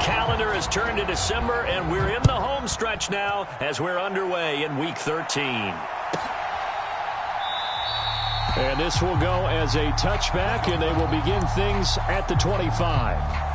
calendar has turned to December, and we're in the home stretch now as we're underway in Week 13. And this will go as a touchback, and they will begin things at the 25.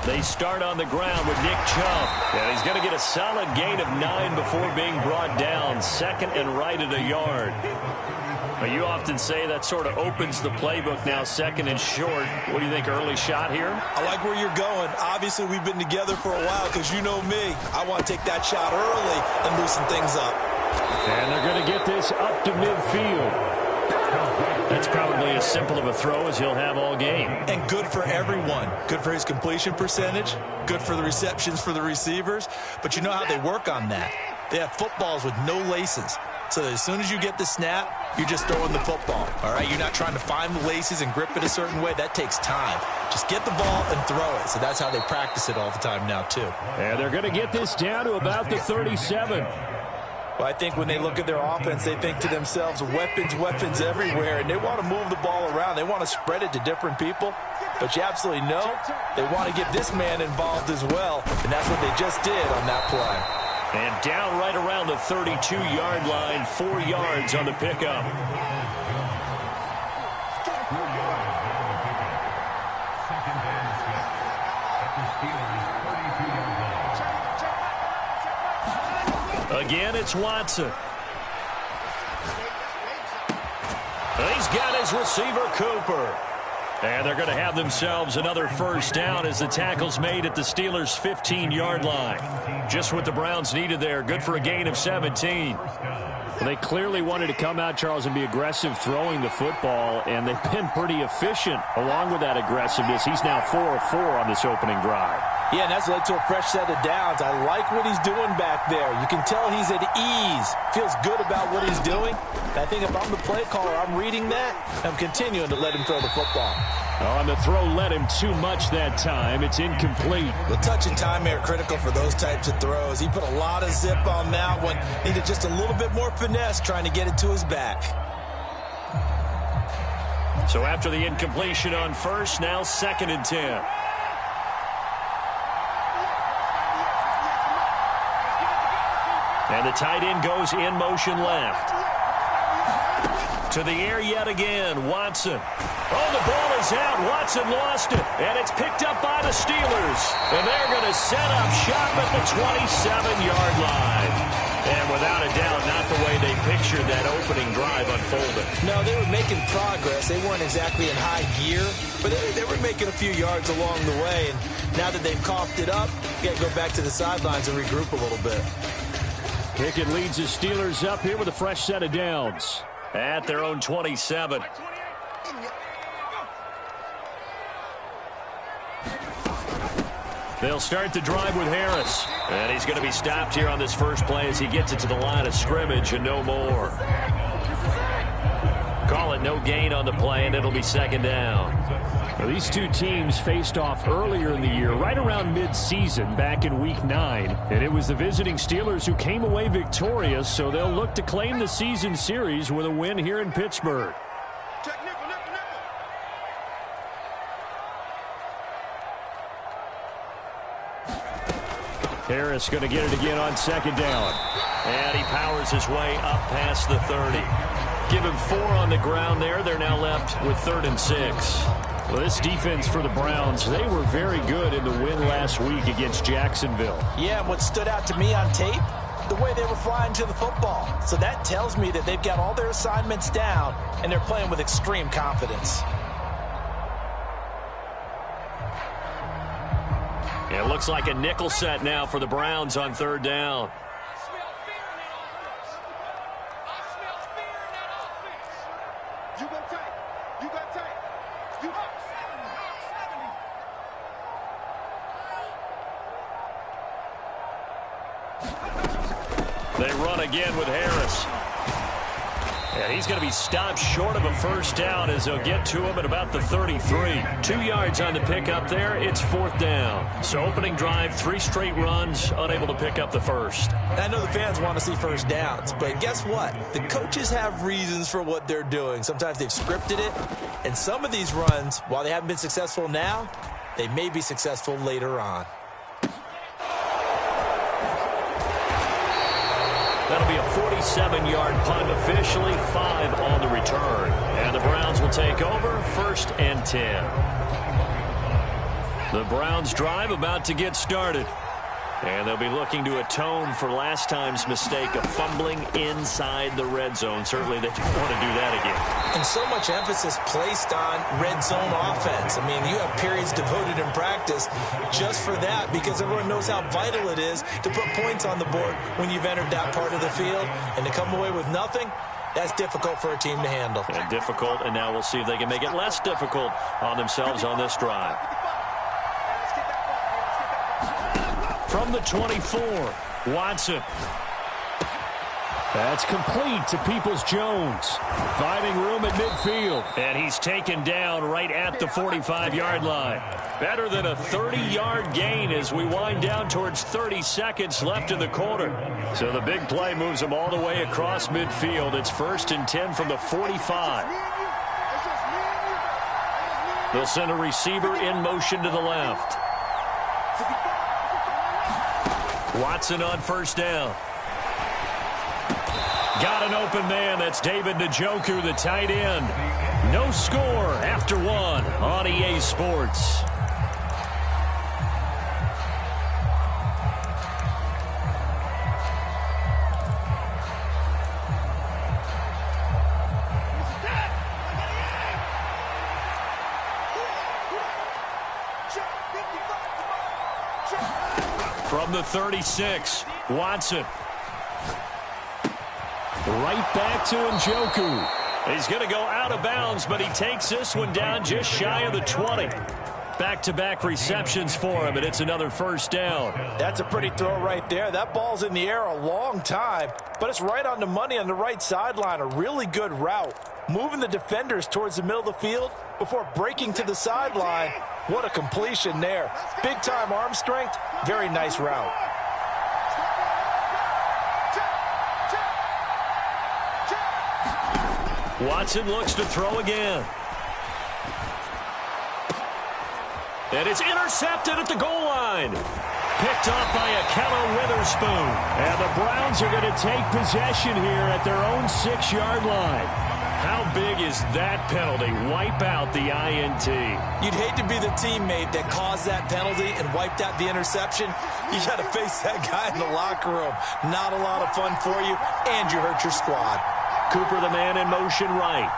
They start on the ground with Nick Chubb. And he's going to get a solid gain of 9 before being brought down. Second and right at a yard. But you often say that sort of opens the playbook now, second and short. What do you think, early shot here? I like where you're going. Obviously, we've been together for a while because you know me. I want to take that shot early and loosen things up. And they're going to get this up to midfield. That's probably as simple of a throw as he'll have all game. And good for everyone. Good for his completion percentage. Good for the receptions for the receivers. But you know how they work on that. They have footballs with no laces. So as soon as you get the snap, you're just throwing the football. All right? You're not trying to find the laces and grip it a certain way. That takes time. Just get the ball and throw it. So that's how they practice it all the time now, too. And they're going to get this down to about the 37. Well, I think when they look at their offense, they think to themselves, weapons, weapons everywhere, and they want to move the ball around. They want to spread it to different people, but you absolutely know they want to get this man involved as well, and that's what they just did on that play. And down right around the 32-yard line, 4 yards on the pickup. Again, it's Watson. He's got his receiver, Cooper. And they're going to have themselves another first down as the tackle's made at the Steelers' 15-yard line. Just what the Browns needed there. Good for a gain of 17. Well, they clearly wanted to come out, Charles, and be aggressive throwing the football, and they've been pretty efficient along with that aggressiveness. He's now 4 of 4 on this opening drive. Yeah, and that's led to a fresh set of downs. I like what he's doing back there. You can tell he's at ease. Feels good about what he's doing. And I think if I'm the play caller, I'm reading that. I'm continuing to let him throw the football. On the throw, led him too much that time. It's incomplete. The touch and time are critical for those types of throws. He put a lot of zip on that one. Needed just a little bit more finesse trying to get it to his back. So after the incompletion on first, now 2nd and 10. And the tight end goes in motion left. To the air yet again, Watson. Oh, the ball is out. Watson lost it. And it's picked up by the Steelers. And they're going to set up shop at the 27-yard line. And without a doubt, not the way they pictured that opening drive unfolding. No, they were making progress. They weren't exactly in high gear, but they were making a few yards along the way. And now that they've coughed it up, you got to go back to the sidelines and regroup a little bit. Pickett leads the Steelers up here with a fresh set of downs. At their own 27. They'll start the drive with Harris. And he's going to be stopped here on this first play as he gets it to the line of scrimmage and no more. Call it no gain on the play, and it'll be 2nd down. Well, these two teams faced off earlier in the year, right around mid-season, back in Week 9. And it was the visiting Steelers who came away victorious, so they'll look to claim the season series with a win here in Pittsburgh. Harris going to get it again on 2nd down. And he powers his way up past the 30. Give him 4 on the ground there. They're now left with 3rd and 6. Well, this defense for the Browns, they were very good in the win last week against Jacksonville. Yeah, what stood out to me on tape, the way they were flying to the football. So that tells me that they've got all their assignments down, and they're playing with extreme confidence. It looks like a nickel set now for the Browns on 3rd down. They run again with Harris. And he's going to be stopped short of a first down as they'll get to him at about the 33. 2 yards on the pickup there. It's 4th down. So opening drive, 3 straight runs, unable to pick up the first. I know the fans want to see first downs, but guess what? The coaches have reasons for what they're doing. Sometimes they've scripted it, and some of these runs, while they haven't been successful now, they may be successful later on. That'll be a 47-yard punt, officially 5 on the return. And the Browns will take over, 1st and 10. The Browns drive about to get started. And they'll be looking to atone for last time's mistake of fumbling inside the red zone. Certainly they don't want to do that again. And so much emphasis placed on red zone offense. I mean, you have periods devoted in practice just for that because everyone knows how vital it is to put points on the board when you've entered that part of the field. And to come away with nothing, that's difficult for a team to handle. And difficult, and now we'll see if they can make it less difficult on themselves on this drive. From the 24, Watson. That's complete to Peoples-Jones. Finding room at midfield. And he's taken down right at the 45-yard line. Better than a 30-yard gain as we wind down towards 30 seconds left in the quarter. So the big play moves him all the way across midfield. It's 1st and 10 from the 45. They'll send a receiver in motion to the left. Watson on first down. Got an open man. That's David Njoku, the tight end. No score after 1 on EA Sports. From the 36, Watson. Right back to Njoku. He's going to go out of bounds, but he takes this one down just shy of the 20. Back-to-back receptions for him, and it's another first down. That's a pretty throw right there. That ball's in the air a long time, but it's right on the money on the right sideline. A really good route. Moving the defenders towards the middle of the field before breaking to the sideline. What a completion there. Big-time arm strength. Very nice route. Watson looks to throw again. And it's intercepted at the goal line. Picked off by Akello Witherspoon. And the Browns are going to take possession here at their own 6-yard line. How big is that penalty? Wipe out the INT. You'd hate to be the teammate that caused that penalty and wiped out the interception. You got to face that guy in the locker room. Not a lot of fun for you, and you hurt your squad. Cooper, the man in motion right.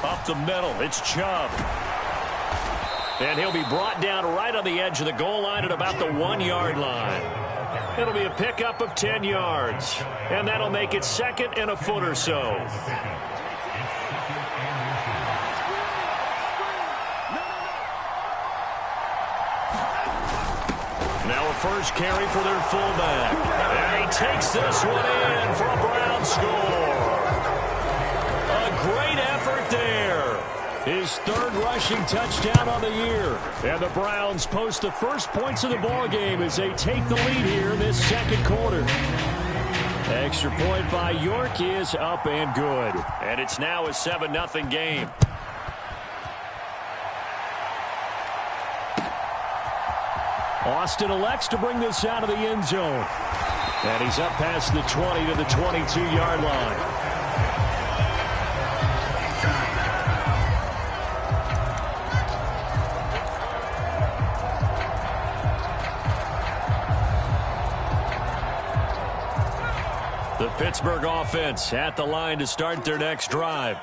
Up the middle, it's Chubb. And he'll be brought down right on the edge of the goal line at about the 1-yard line. It'll be a pickup of 10 yards. And that'll make it 2nd and a foot or so. Now a first carry for their fullback. And he takes this one in for a Brown score. A great effort there. His 3rd rushing touchdown on the year. And the Browns post the first points of the ballgame as they take the lead here in this 2nd quarter. Extra point by York is up and good. And it's now a 7-0 game. Austin elects to bring this out of the end zone. And he's up past the 20 to the 22-yard line. The Pittsburgh offense at the line to start their next drive.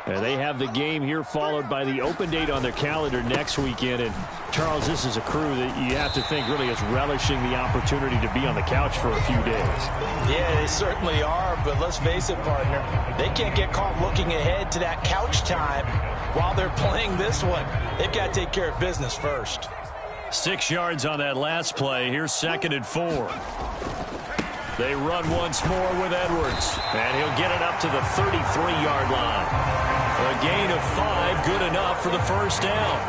And they have the game here followed by the open date on their calendar next weekend. And, Charles, this is a crew that you have to think really is relishing the opportunity to be on the couch for a few days. Yeah, they certainly are, but let's face it, partner. They can't get caught looking ahead to that couch time while they're playing this one. They've got to take care of business first. 6 yards on that last play. Here's 2nd and 4. They run once more with Edwards. And he'll get it up to the 33-yard line. A gain of 5, good enough for the first down.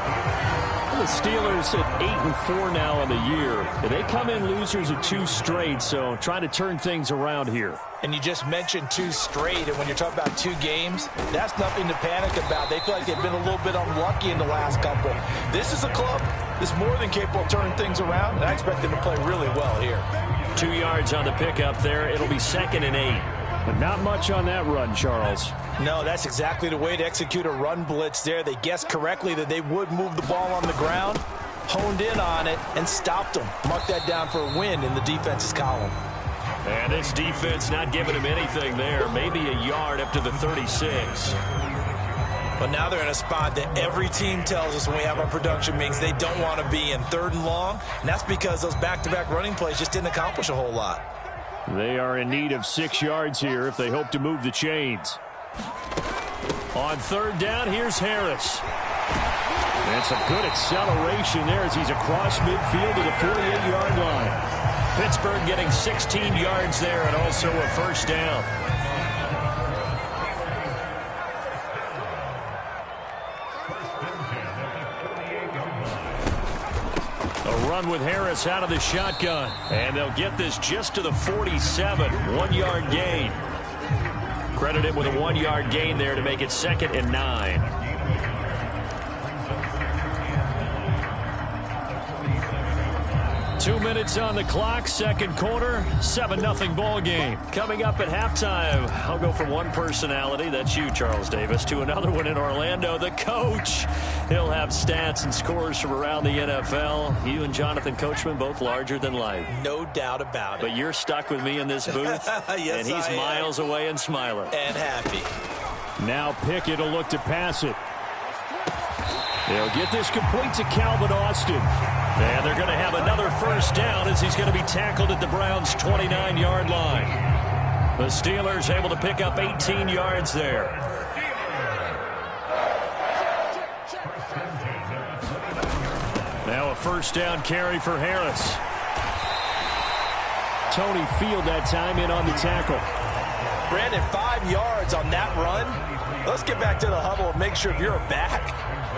The Steelers at 8-4 now in the year. They come in losers of 2 straight, so trying to turn things around here. And you just mentioned 2 straight, and when you're talking about 2 games, that's nothing to panic about. They feel like they've been a little bit unlucky in the last couple. This is a club that's more than capable of turning things around, and I expect them to play really well here. 2 yards on the pickup there. It'll be 2nd and 8. But not much on that run, Charles. No, that's exactly the way to execute a run blitz there. They guessed correctly that they would move the ball on the ground, honed in on it, and stopped them. Mark that down for a win in the defense's column. And this defense not giving him anything there. Maybe a yard up to the 36. But now they're in a spot that every team tells us when we have our production meetings they don't want to be in, 3rd and long. And that's because those back-to-back running plays just didn't accomplish a whole lot. They are in need of 6 yards here if they hope to move the chains. On 3rd down, here's Harris. And some good acceleration there as he's across midfield to the 48-yard line. Pittsburgh getting 16 yards there and also a first down. A run with Harris out of the shotgun. And they'll get this just to the 47. 1-yard gain. Credit it with a 1-yard gain there to make it 2nd and 9. Two minutes on the clock, 2nd quarter, 7-0 ball game. Coming up at halftime, I'll go from one personality, that's you, Charles Davis, to another one in Orlando, the coach. He'll have stats and scores from around the NFL. You and Jonathan Coachman, both larger than life. No doubt about it. But you're stuck with me in this booth, yes, and he's miles away and smiling. And happy. Now Pickett will look to pass it. They'll get this complete to Calvin Austin. And they're going to have another first down as he's going to be tackled at the Browns' 29-yard line. The Steelers able to pick up 18 yards there. Now a first down carry for Harris. Tony Field that time in on the tackle. Brandon, 5 yards on that run. Let's get back to the huddle and make sure if you're a back,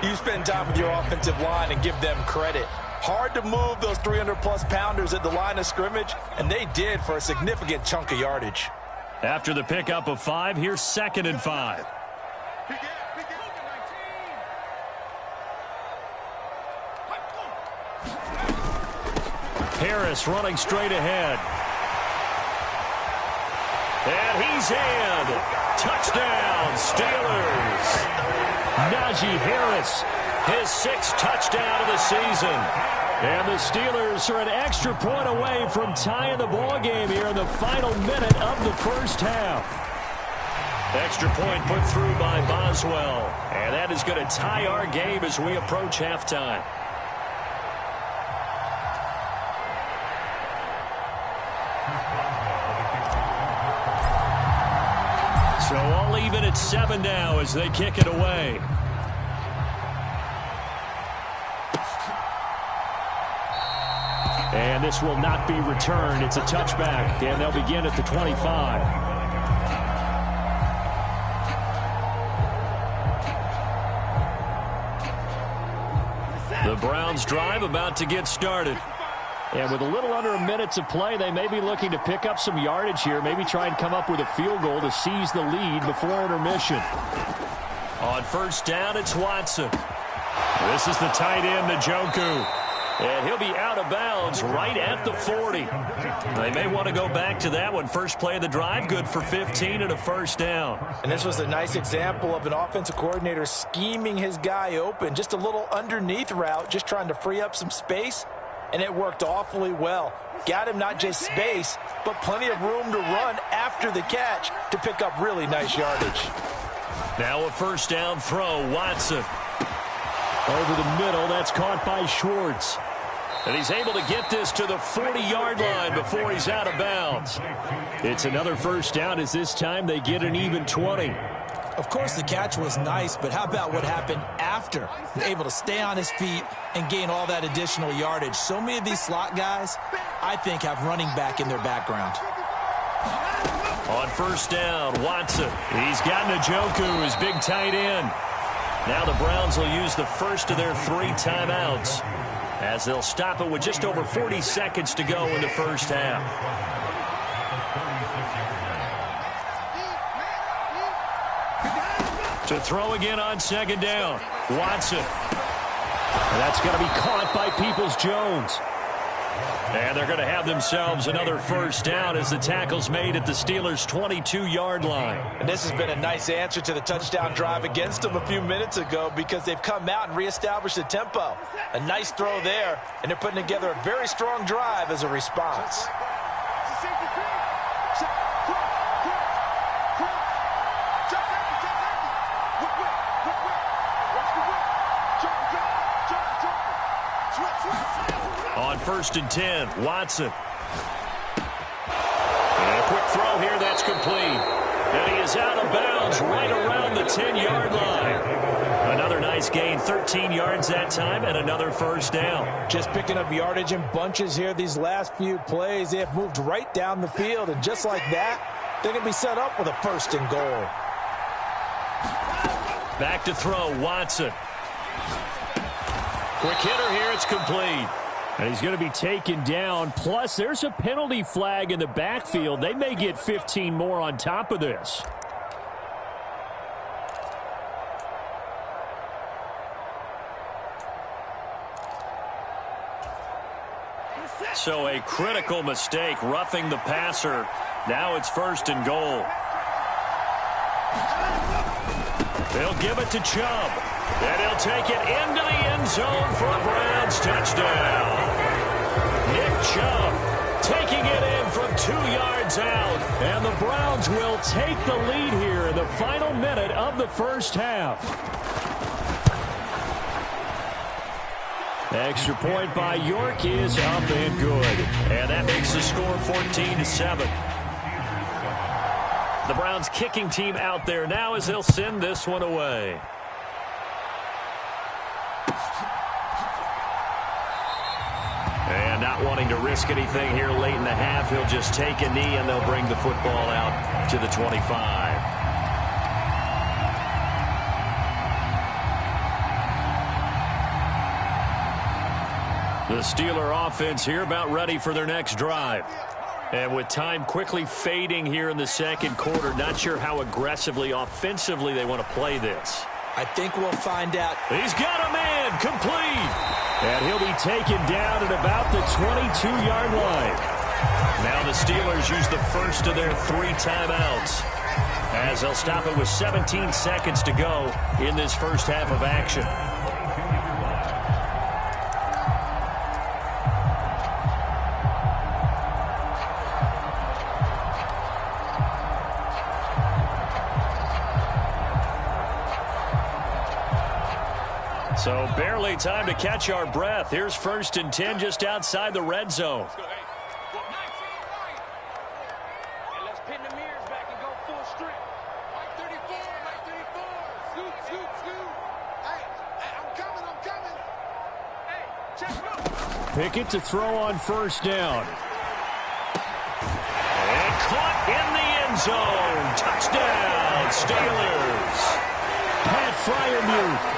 you spend time with your offensive line and give them credit. Hard to move those 300-plus pounders at the line of scrimmage, and they did for a significant chunk of yardage. After the pickup of 5, here's 2nd and 5. Harris running straight ahead. And he's in. Touchdown, Steelers. Najee Harris, his 6th touchdown of the season. And the Steelers are an extra point away from tying the ball game here in the final minute of the first half. Extra point put through by Boswell. And that is going to tie our game as we approach halftime. So all even at 7 now as they kick it away. And this will not be returned. It's a touchback, and they'll begin at the 25. The Browns drive about to get started. And with a little under a minute to play, they may be looking to pick up some yardage here, maybe try and come up with a field goal to seize the lead before intermission. On first down, it's Watson. This is the tight end, Njoku. And he'll be out of bounds right at the 40. They may want to go back to that one. First play of the drive, good for 15 and a first down. And this was a nice example of an offensive coordinator scheming his guy open. Just a little underneath route, just trying to free up some space. And it worked awfully well. Got him not just space, but plenty of room to run after the catch to pick up really nice yardage. Now a first down throw, Watson. Over the middle, that's caught by Schwartz. And he's able to get this to the 40-yard line before he's out of bounds. It's another first down as this time they get an even 20. Of course, the catch was nice, but how about what happened after? Able to stay on his feet and gain all that additional yardage. So many of these slot guys, I think, have running back in their background. On first down, Watson. He's got Njoku, his big tight end. Now the Browns will use the first of their 3 timeouts as they'll stop it with just over 40 seconds to go in the first half. To throw again on second down, Watson. And that's going to be caught by Peoples-Jones. And they're going to have themselves another first down as the tackle's made at the Steelers' 22-yard line. And this has been a nice answer to the touchdown drive against them a few minutes ago because they've come out and reestablished the tempo. A nice throw there, and they're putting together a very strong drive as a response. On first and 10, Watson. And a quick throw here, that's complete. And he is out of bounds right around the 10-yard line. Another nice gain, 13 yards that time, and another first down. Just picking up yardage in bunches here these last few plays. They have moved right down the field, and just like that, they're going to be set up with a first and goal. Back to throw, Watson. Quick hitter here, it's complete. And he's going to be taken down. Plus, there's a penalty flag in the backfield. They may get 15 more on top of this. So a critical mistake, roughing the passer. Now it's first and goal. They'll give it to Chubb. And he'll take it into the end zone for a Browns touchdown. Nick Chubb taking it in from 2 yards out. And the Browns will take the lead here in the final minute of the first half. Extra point by York is up and good. And that makes the score 14-7. The Browns kicking team out there now as they'll send this one away. And not wanting to risk anything here late in the half, he'll just take a knee and they'll bring the football out to the 25. The Steeler offense here about ready for their next drive. And with time quickly fading here in the second quarter, not sure how aggressively, offensively they want to play this. I think we'll find out. He's got a man, complete. And he'll be taken down at about the 22-yard line. Now the Steelers use the first of their 3 timeouts as they'll stop it with 17 seconds to go in this first half of action. So barely time to catch our breath. Here's first and 10 just outside the red zone. Let's pin the mirrors back and go full strip. Mike 34, Mike 34. Scoot, scoot, scoot. Hey, I'm coming. Hey, check it out. Pickett to throw on first down. And caught in the end zone. Touchdown, Steelers. Pat Freiermuth.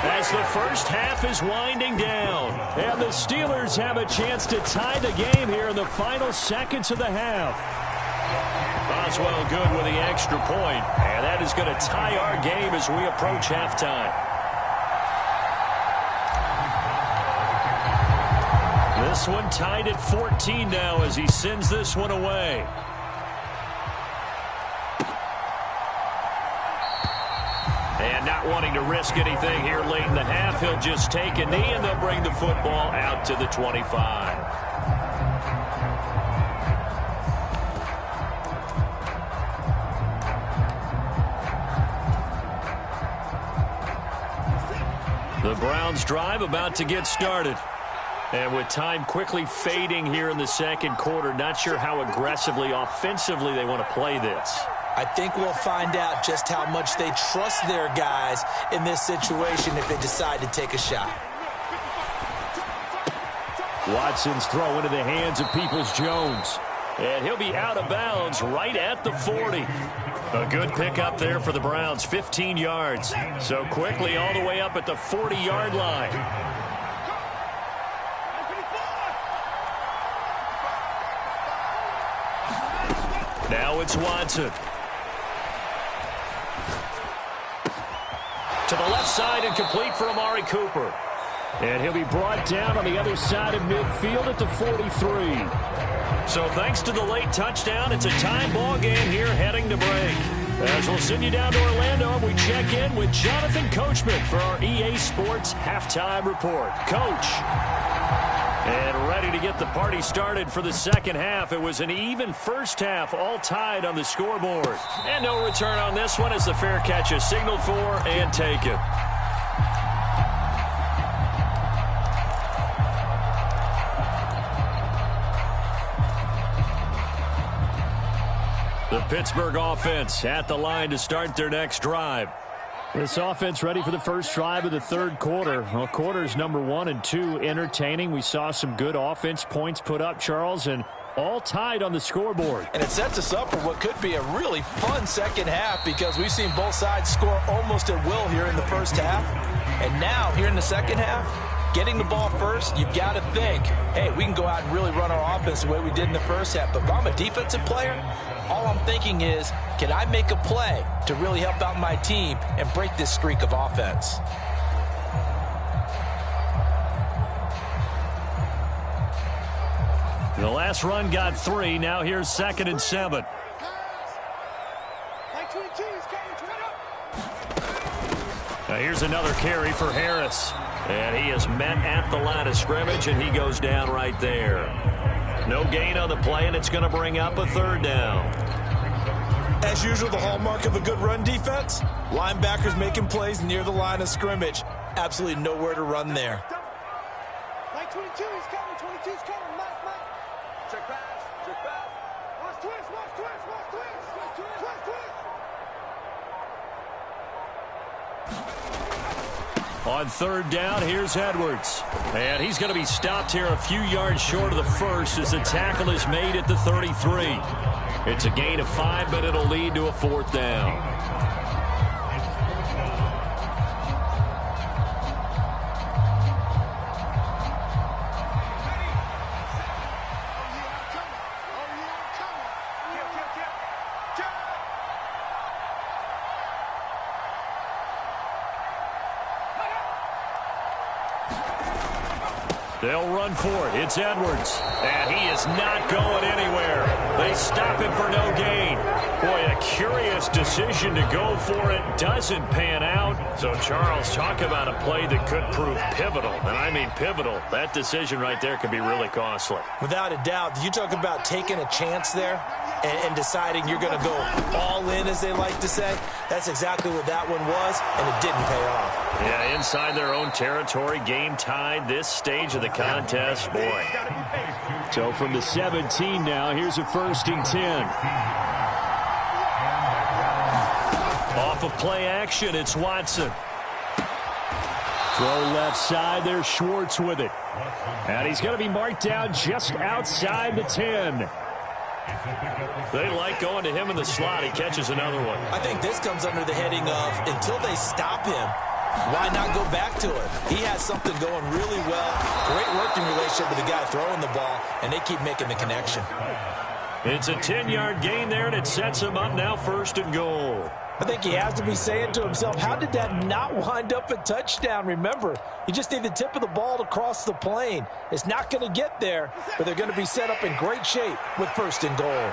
As the first half is winding down. And the Steelers have a chance to tie the game here in the final seconds of the half. Boswell good with the extra point. And that is going to tie our game as we approach halftime. This one tied at 14 now as he sends this one away. And not wanting to risk anything here late in the half, he'll just take a knee and they'll bring the football out to the 25. The Browns drive about to get started. And with time quickly fading here in the second quarter, not sure how aggressively, offensively they want to play this. I think we'll find out just how much they trust their guys in this situation if they decide to take a shot. Watson's throw into the hands of Peoples-Jones. And he'll be out of bounds right at the 40. A good pickup there for the Browns, 15 yards. So quickly all the way up at the 40-yard line. Now it's Watson. To the left side and complete for Amari Cooper. And he'll be brought down on the other side of midfield at the 43. So thanks to the late touchdown, it's a tie ball game here heading to break. As we'll send you down to Orlando, we check in with Jonathan Coachman for our EA Sports Halftime Report. Coach. And ready to get the party started for the second half. It was an even first half, all tied on the scoreboard. And no return on this one as the fair catch is signaled for and taken. The Pittsburgh offense at the line to start their next drive. This offense ready for the first drive of the third quarter. Well, quarters number 1 and 2 entertaining. We saw some good offense points put up, Charles, and all tied on the scoreboard. And it sets us up for what could be a really fun second half because we've seen both sides score almost at will here in the first half. And now, here in the second half, getting the ball first, you've got to think, hey, we can go out and really run our offense the way we did in the first half. But if I'm a defensive player, all I'm thinking is, can I make a play to really help out my team and break this streak of offense? The last run got 3. Now here's 2nd and 7. Now here's another carry for Harris. And he is met at the line of scrimmage, and he goes down right there. No gain on the play, and it's going to bring up a 3rd down. As usual, the hallmark of a good run defense, linebackers making plays near the line of scrimmage. Absolutely nowhere to run there. 22, he's coming, 22's coming, Mike. Check pass. Watch twist. On 3rd down, here's Edwards. And he's going to be stopped here a few yards short of the first as the tackle is made at the 33. It's a gain of 5, but it'll lead to a 4th down. They'll run for it. It's Edwards. And he is not going anywhere. They stop him for no gain. Boy, a curious decision to go for it. Doesn't pan out. So, Charles, talk about a play that could prove pivotal. And I mean pivotal. That decision right there could be really costly. Without a doubt. You talk about taking a chance there and deciding you're going to go all in, as they like to say. That's exactly what that one was, and it didn't pay off. Yeah, inside their own territory, game tied this stage of the contest. Boy. So from the 17 now, here's a 1st and 10. Off of play action, it's Watson. Throw left side, there's Schwartz with it. And he's going to be marked down just outside the 10. They like going to him in the slot. He catches another one. I think this comes under the heading of until they stop him, why not go back to it? He has something going really well. Great working relationship with the guy throwing the ball, and they keep making the connection. It's a 10-yard gain there, and it sets him up now 1st and goal. I think he has to be saying to himself, how did that not wind up a touchdown? Remember, you just need the tip of the ball to cross the plane. It's not going to get there, but they're going to be set up in great shape with 1st and goal.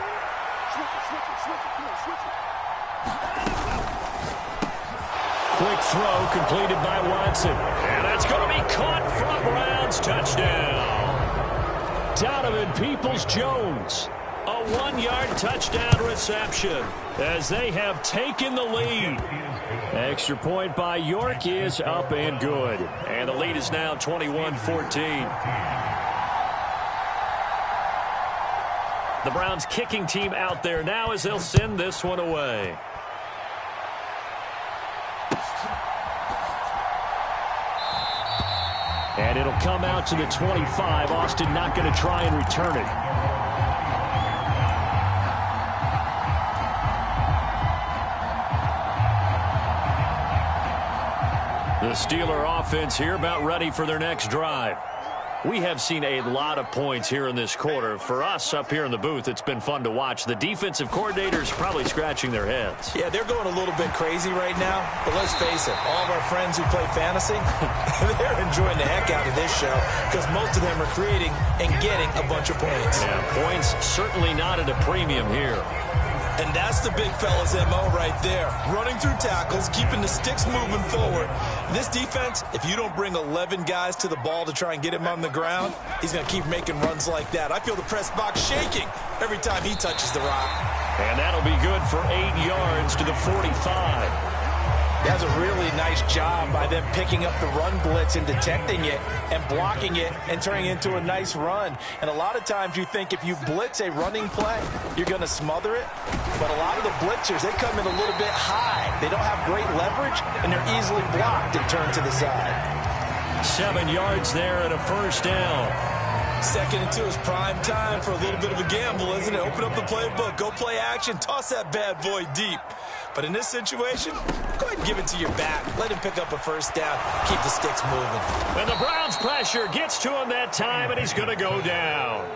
Quick throw completed by Watson. And that's going to be caught for a Browns touchdown. Donovan Peoples-Jones. A 1-yard touchdown reception as they have taken the lead. Extra point by York is up and good. And the lead is now 21-14. The Browns kicking team out there now as they'll send this one away. And it'll come out to the 25. Austin not going to try and return it. Steeler offense here about ready for their next drive. We have seen a lot of points here in this quarter. For us up here in the booth, it's been fun to watch. The defensive coordinators probably scratching their heads. Yeah, they're going a little bit crazy right now. But let's face it, all of our friends who play fantasy, they're enjoying the heck out of this show because most of them are creating and getting a bunch of points. Yeah, points certainly not at a premium here. And that's the big fella's MO right there. Running through tackles, keeping the sticks moving forward. This defense, if you don't bring 11 guys to the ball to try and get him on the ground, he's going to keep making runs like that. I feel the press box shaking every time he touches the rock. And that'll be good for 8 yards to the 45. That's a really nice job by them picking up the run blitz and detecting it and blocking it and turning it into a nice run. And a lot of times you think if you blitz a running play, you're going to smother it. But a lot of the blitzers, they come in a little bit high. They don't have great leverage, and they're easily blocked and turned to the side. 7 yards there and a first down. 2nd and 2 is prime time for a little bit of a gamble, isn't it? Open up the playbook, go play action, toss that bad boy deep. But in this situation, go ahead and give it to your back. Let him pick up a first down. Keep the sticks moving. And the Browns pressure gets to him that time, and he's going to go down.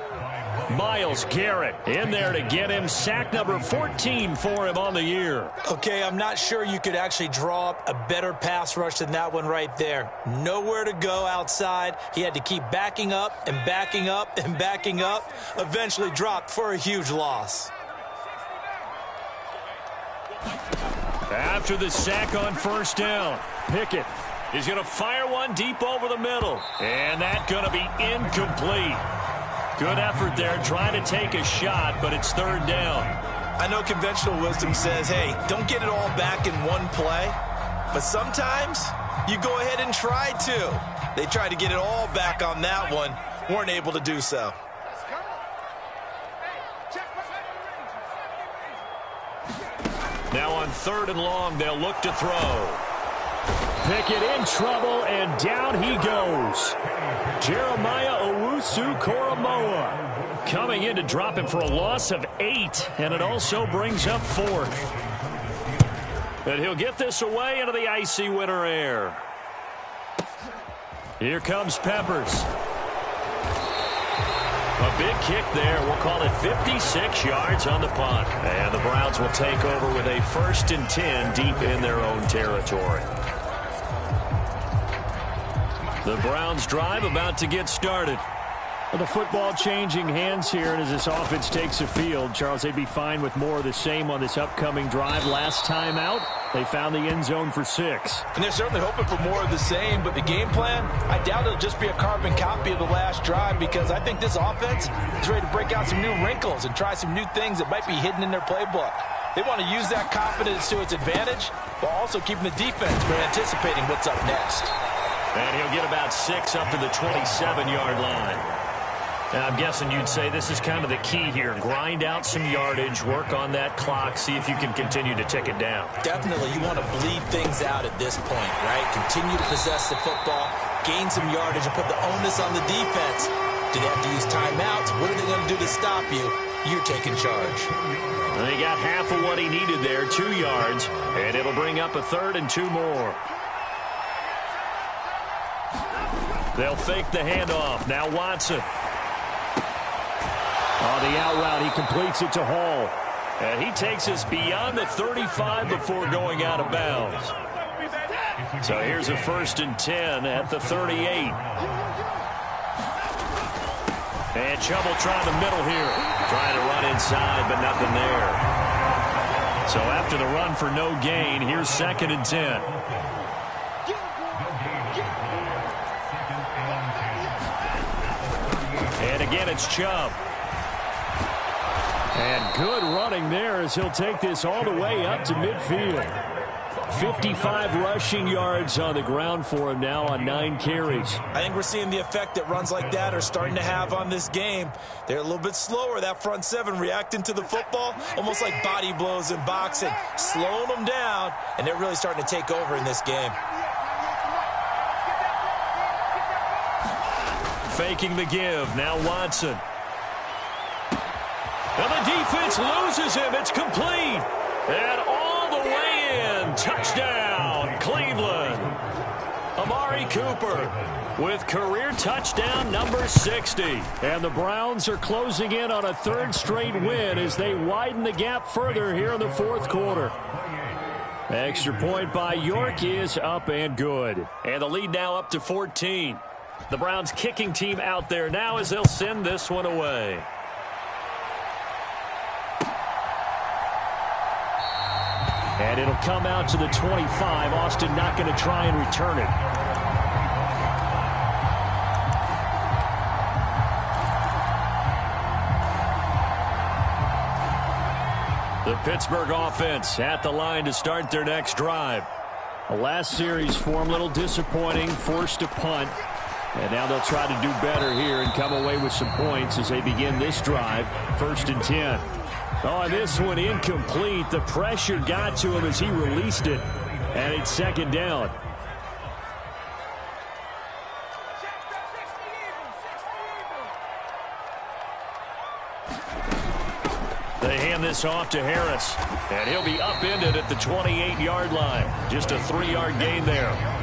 Myles Garrett in there to get him. Sack number 14 for him on the year. Okay, I'm not sure you could actually draw up a better pass rush than that one right there. Nowhere to go outside. He had to keep backing up and backing up and backing up. Eventually dropped for a huge loss. After the sack on first down, Pickett is going to fire one deep over the middle. And that's going to be incomplete. Good effort there trying to take a shot, but it's 3rd down. I know conventional wisdom says, hey, don't get it all back in one play. But sometimes you go ahead and try to. They tried to get it all back on that one. Weren't able to do so. Now on 3rd and long, they'll look to throw. Pickett in trouble, and down he goes. Jeremiah Owusu-Koramoah coming in to drop him for a loss of 8, and it also brings up 4th. And he'll get this away into the icy winter air. Here comes Peppers. A big kick there. We'll call it 56 yards on the punt. And the Browns will take over with a 1st and 10 deep in their own territory. The Browns drive about to get started. Well, the football changing hands here, and as this offense takes a field, Charles, they'd be fine with more of the same on this upcoming drive. Last time out, they found the end zone for 6. And they're certainly hoping for more of the same, but the game plan, I doubt it'll just be a carbon copy of the last drive because I think this offense is ready to break out some new wrinkles and try some new things that might be hidden in their playbook. They want to use that confidence to its advantage while also keeping the defense from anticipating what's up next. And he'll get about 6 up to the 27-yard line. And I'm guessing you'd say this is kind of the key here. Grind out some yardage, work on that clock, see if you can continue to tick it down. Definitely, you want to bleed things out at this point, right? Continue to possess the football, gain some yardage, and put the onus on the defense. Do they have to use timeouts? What are they going to do to stop you? You're taking charge. And he got half of what he needed there, 2 yards, and it'll bring up a 3rd and 2 more. They'll fake the handoff. Now Watson. On the out route, he completes it to Hall. And he takes us beyond the 35 before going out of bounds. So here's a 1st and 10 at the 38. And Chubb trying the middle here. Trying to run inside, but nothing there. So after the run for no gain, here's 2nd and 10. And again, it's Chubb. And good running there as he'll take this all the way up to midfield. 55 rushing yards on the ground for him now on 9 carries. I think we're seeing the effect that runs like that are starting to have on this game. They're a little bit slower, that front 7 reacting to the football, almost like body blows in boxing, slowing them down, and they're really starting to take over in this game. Faking the give. Now Watson. And the defense loses him. It's complete. And all the way in. Touchdown, Cleveland. Amari Cooper with career touchdown number 60. And the Browns are closing in on a third straight win as they widen the gap further here in the fourth quarter. Extra point by York is up and good. And the lead now up to 14. The Browns kicking team out there now as they'll send this one away. And it'll come out to the 25. Austin not going to try and return it. The Pittsburgh offense at the line to start their next drive. The last series for them, a little disappointing, forced to punt. And now they'll try to do better here and come away with some points as they begin this drive. 1st and 10. Oh, and this one incomplete. The pressure got to him as he released it. And it's 2nd down. They hand this off to Harris. And he'll be upended at the 28-yard line. Just a 3-yard gain there.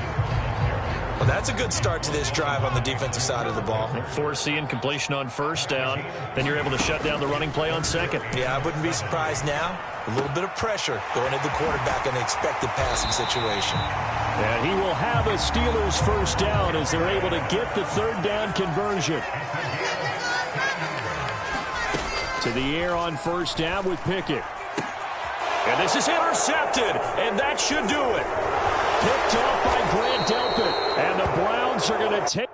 Well, that's a good start to this drive on the defensive side of the ball. Force the incompletion on 1st down. Then you're able to shut down the running play on 2nd. Yeah, I wouldn't be surprised now. A little bit of pressure going at the quarterback in an expected passing situation. And he will have a Steelers 1st down as they're able to get the 3rd down conversion. To the air on 1st down with Pickett. And this is intercepted, and that should do it. Picked off by Grant Delpit. And the Browns are going to take